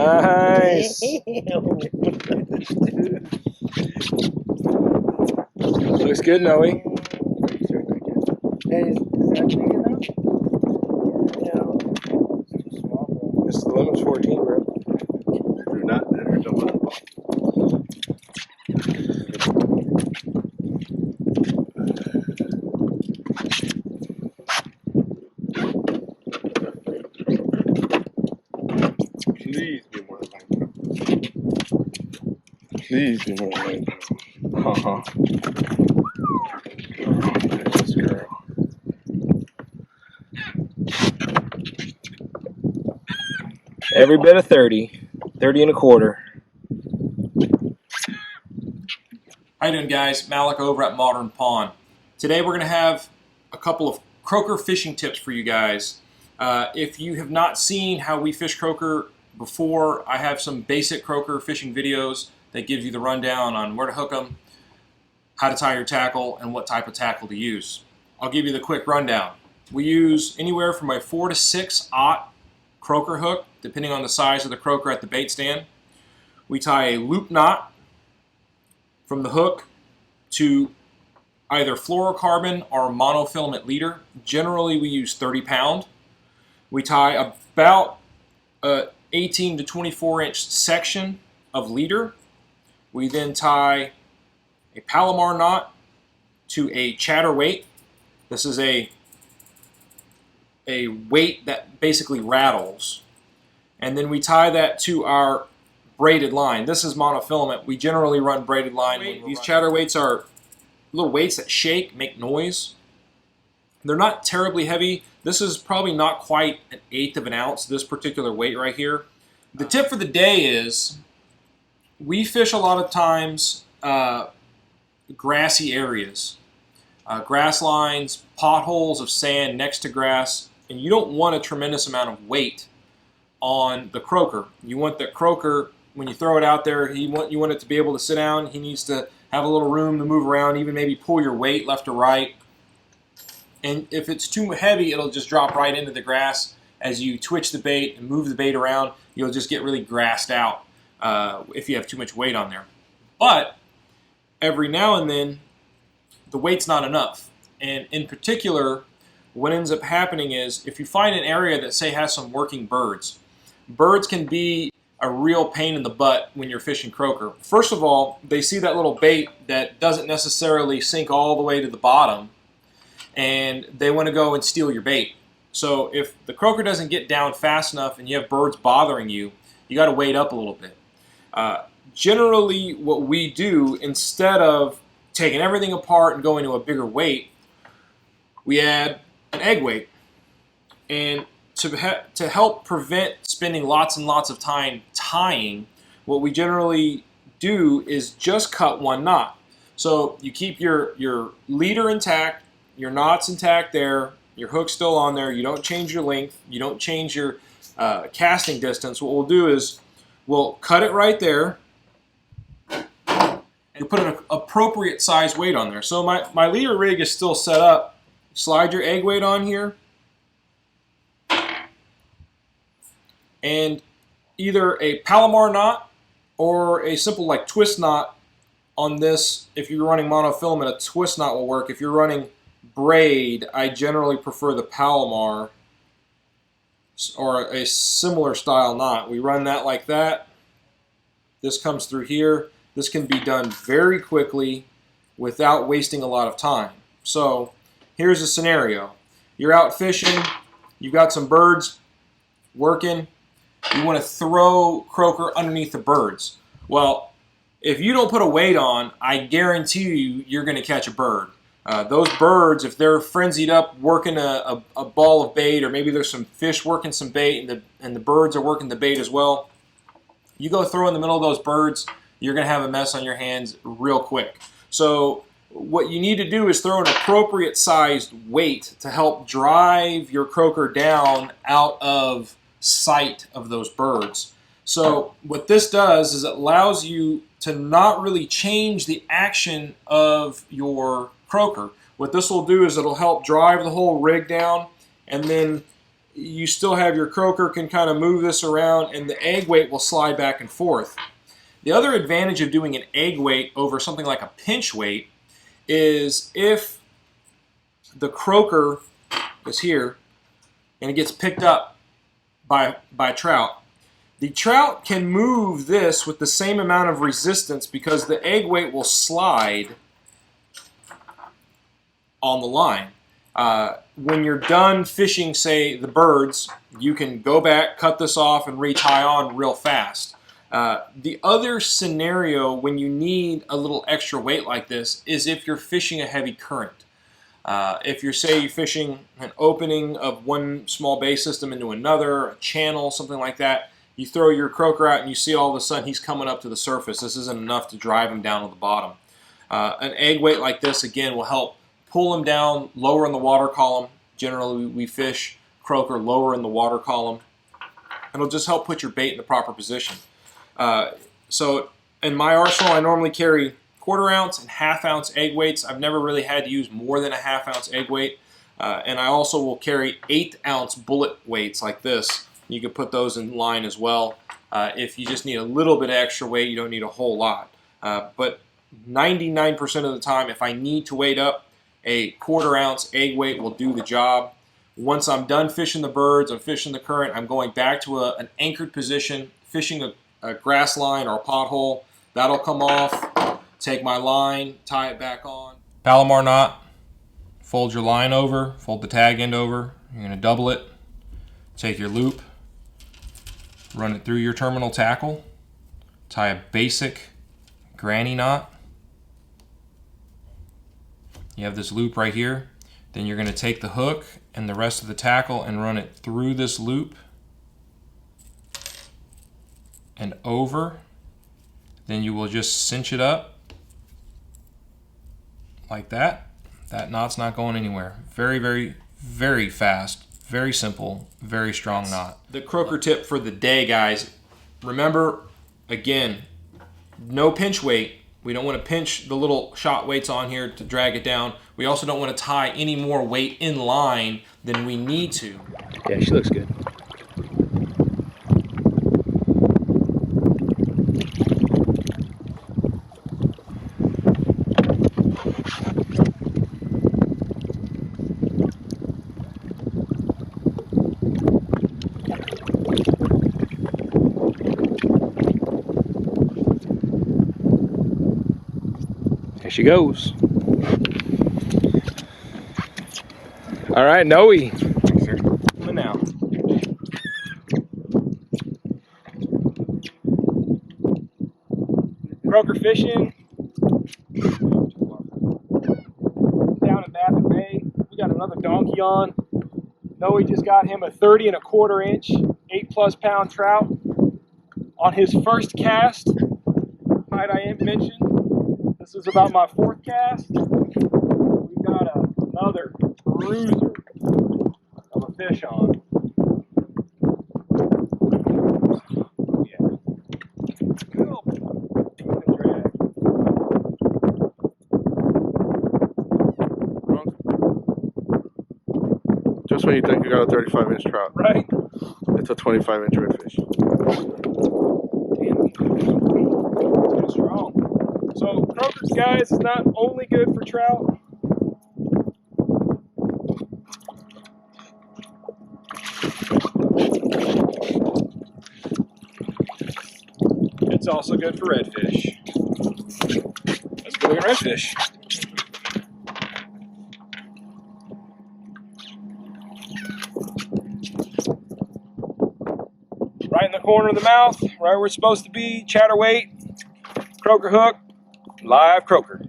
Nice. Looks good, Noe. Hey, is that big enough? No. It's too small. The limit's 14, bro. Do not enter double. Please be more than 9 pounds. Please be more than 9 pounds. Yes, girl. Every bit of 30. 30 and a quarter. How you doing, guys? Malik over at Modern Pond. Today we're going to have a couple of croaker fishing tips for you guys. If you have not seen how we fish croaker before, I have some basic croaker fishing videos that gives you the rundown on where to hook them, how to tie your tackle, and what type of tackle to use. I'll give you the quick rundown. We use anywhere from a 4 to 6/0 croaker hook, depending on the size of the croaker at the bait stand. We tie a loop knot from the hook to either fluorocarbon or monofilament leader. Generally, we use 30 pound. We tie about a 18 to 24 inch section of leader. We then tie a Palomar knot to a chatter weight. This is a weight that basically rattles. And then we tie that to our braided line. This is monofilament. We generally run braided line. These chatter weights are little weights that shake, make noise. They're not terribly heavy. This is probably not quite 1/8 of an ounce, this particular weight right here. The tip for the day is we fish a lot of times grassy areas. Grass lines, potholes of sand next to grass, and you don't want a tremendous amount of weight on the croaker. You want the croaker, when you throw it out there, you want it to be able to sit down. He needs to have a little room to move around, even maybe pull your weight left or right. And if it's too heavy, it'll just drop right into the grass. As you twitch the bait and move the bait around, you'll just get really grassed out if you have too much weight on there. But every now and then, the weight's not enough. And in particular, what ends up happening is if you find an area that, say, has some working birds, birds can be a real pain in the butt when you're fishing croaker. First of all, they see that little bait that doesn't necessarily sink all the way to the bottom, and they want to go and steal your bait. So if the croaker doesn't get down fast enough and you have birds bothering you, you got to weight up a little bit. Generally, what we do, instead of taking everything apart and going to a bigger weight, we add an egg weight. And to help prevent spending lots and lots of time tying, what we generally do is just cut one knot. So you keep your leader intact, your knot's intact there, your hook's still on there, you don't change your length, you don't change your casting distance. What we'll do is we'll cut it right there and put an appropriate size weight on there. So my leader rig is still set up. Slide your egg weight on here, and either a Palomar knot or a simple like twist knot on this. If you're running monofilament, a twist knot will work. If you're running braid, I generally prefer the Palomar or a similar style knot. We run that like that. This comes through here. This can be done very quickly without wasting a lot of time. So here's a scenario. You're out fishing, you've got some birds working, you want to throw croaker underneath the birds. Well, if you don't put a weight on, I guarantee you're going to catch a bird. Those birds, if they're frenzied up working a ball of bait, or maybe there's some fish working some bait and the birds are working the bait as well, you go throw in the middle of those birds, you're going to have a mess on your hands real quick. So what you need to do is throw an appropriate sized weight to help drive your croaker down out of sight of those birds. So what this does is it allows you to not really change the action of your croaker. What this will do is it'll help drive the whole rig down, and then you still have your croaker can kind of move this around, and the egg weight will slide back and forth. The other advantage of doing an egg weight over something like a pinch weight is if the croaker is here and it gets picked up by trout, the trout can move this with the same amount of resistance because the egg weight will slide on the line. When you're done fishing, say, the birds, you can go back, cut this off, and retie on real fast. The other scenario when you need a little extra weight like this is if you're fishing a heavy current. If you're, say, you're fishing an opening of one small bay system into another, a channel, something like that, you throw your croaker out and you see all of a sudden he's coming up to the surface. This isn't enough to drive him down to the bottom. An egg weight like this, again, will help pull him down lower in the water column. Generally, we fish croaker lower in the water column. And it'll just help put your bait in the proper position. So in my arsenal, I normally carry 1/4 ounce and 1/2 ounce egg weights. I've never really had to use more than a 1/2 ounce egg weight. And I also will carry 1/8 ounce bullet weights like this. You can put those in line as well. If you just need a little bit of extra weight, you don't need a whole lot. But 99% of the time, if I need to weight up, a 1/4 ounce egg weight will do the job. Once I'm done fishing the birds, I'm fishing the current, I'm going back to an anchored position, fishing a grass line or a pothole. That'll come off, take my line, tie it back on. Palomar knot, fold your line over, fold the tag end over. You're going to double it, take your loop, run it through your terminal tackle, tie a basic granny knot. You have this loop right here. Then you're going to take the hook and the rest of the tackle and run it through this loop and over. Then you will just cinch it up like that. That knot's not going anywhere. Very, very, very fast, very simple, very strong knot. The croaker tip for the day, guys. Remember, again, no pinch weight. We don't want to pinch the little shot weights on here to drag it down. We also don't want to tie any more weight in line than we need to. Yeah, she looks good. There she goes. All right, Noe. Coming now. Croaker fishing. Down in Baffin Bay. We got another donkey on. Noe just got him a 30 1/4 inch, 8+ pound trout on his first cast. Might I mention, this is about my 4th cast. We've got another bruiser of a fish on. Oh yeah. Good drag. Just when you think you got a 35-inch trout, Right? it's a 25-inch redfish. Damn. Too strong. So croakers, guys, is not only good for trout. It's also good for redfish. Let's go look at redfish. Right in the corner of the mouth, right where it's supposed to be, chatterweight, croaker hook, live croaker.